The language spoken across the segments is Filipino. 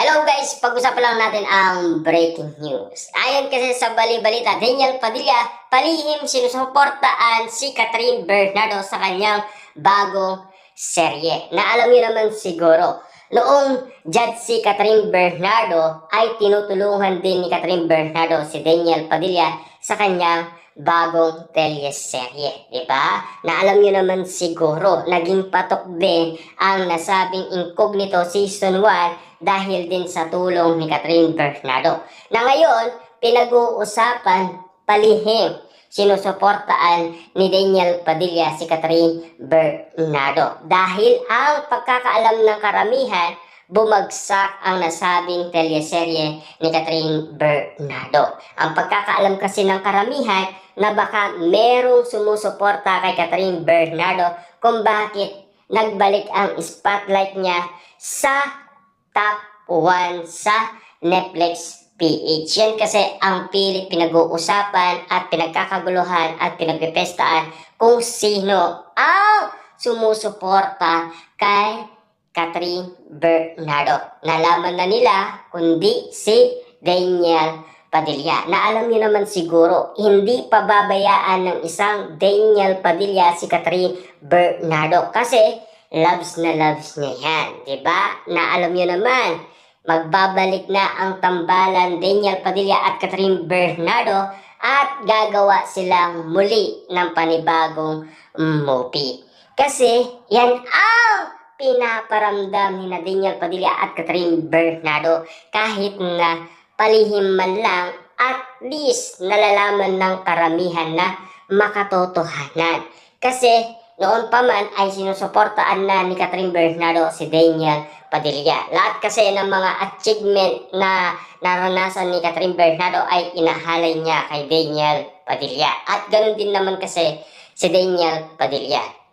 Hello guys, pag-usapan lang natin ang breaking news. Ayon kasi sa bali-balita, Daniel Padilla palihim sinusuportaan si Catherine Bernardo sa kanyang bagong serye. Na alam niyo naman siguro, noong judge si Catherine Bernardo ay tinutulungan din ni Catherine Bernardo si Daniel Padilla sa kanyang bagong teleserye, di ba? Na alam niyo naman siguro, naging patok din ang nasabing Incognito Season 1 dahil din sa tulong ni Catherine Bernardo. Na ngayon, pinag-uusapan palihim sinusuportaan ni Daniel Padilla si Catherine Bernardo. Dahil ang pagkakaalam ng karamihan, bumagsak ang nasabing teleserye ni Catherine Bernardo. Ang pagkakaalam kasi ng karamihan na baka merong sumusuporta kay Catherine Bernardo kung bakit nagbalik ang spotlight niya sa top 1 sa Netflix PH. Yan kasi ang pilit pinag-uusapan at pinagkakaguluhan at pinagpipestaan kung sino ang sumusuporta kay Catherine Bernardo. Nalaman na nila kundi si Daniel Padilla. Na alam niyo naman siguro, hindi pababayaan ng isang Daniel Padilla si Catherine Bernardo kasi loves na loves niya yan, diba? Na alam niyo naman, magbabalik na ang tambalan Daniel Padilla at Catherine Bernardo at gagawa silang muli ng panibagong movie. Kasi yan ang pinaparamdam ni Daniel Padilla at Catherine Bernardo kahit na palihim man lang, at least nalalaman ng karamihan na makatotohanan. Kasi noon pa man ay sinusuportaan na ni Catherine Bernardo si Daniel Padilla. Lahat kasi ng mga achievement na naranasan ni Catherine Bernardo ay inahalay niya kay Daniel Padilla. At ganoon din naman kasi si Daniel Padilla.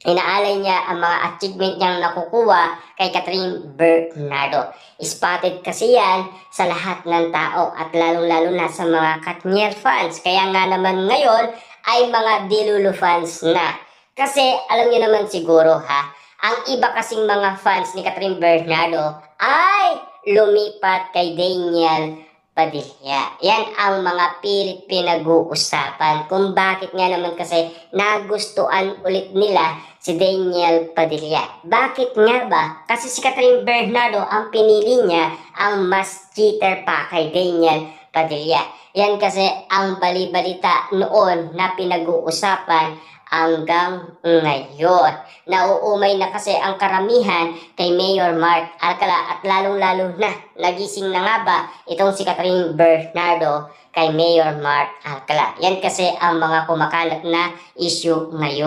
Inaalay niya ang mga achievement niyang nakukuha kay Catherine Bernardo. Spotted kasi yan sa lahat ng tao at lalong-lalo na sa mga Katniel fans. Kaya nga naman ngayon ay mga Dilulu fans na. Kasi alam niyo naman siguro ang iba kasing mga fans ni Catherine Bernardo ay lumipat kay Daniel Padilla. Yan ang mga pilit pinag-uusapan kung bakit nga naman kasi nagustuhan ulit nila si Daniel Padilla. Bakit nga ba? Kasi si Catherine Bernardo ang pinili niya ang mas cheater pa kay Daniel Padilla. Yan kasi ang bali-balita noon na pinag-uusapan hanggang ngayon. Nauumay na kasi ang karamihan kay Mayor Mark Alcala at lalong-lalo na nagising na nga ba itong si Catherine Bernardo kay Mayor Mark Alcala. Yan kasi ang mga kumakalat na issue ngayon.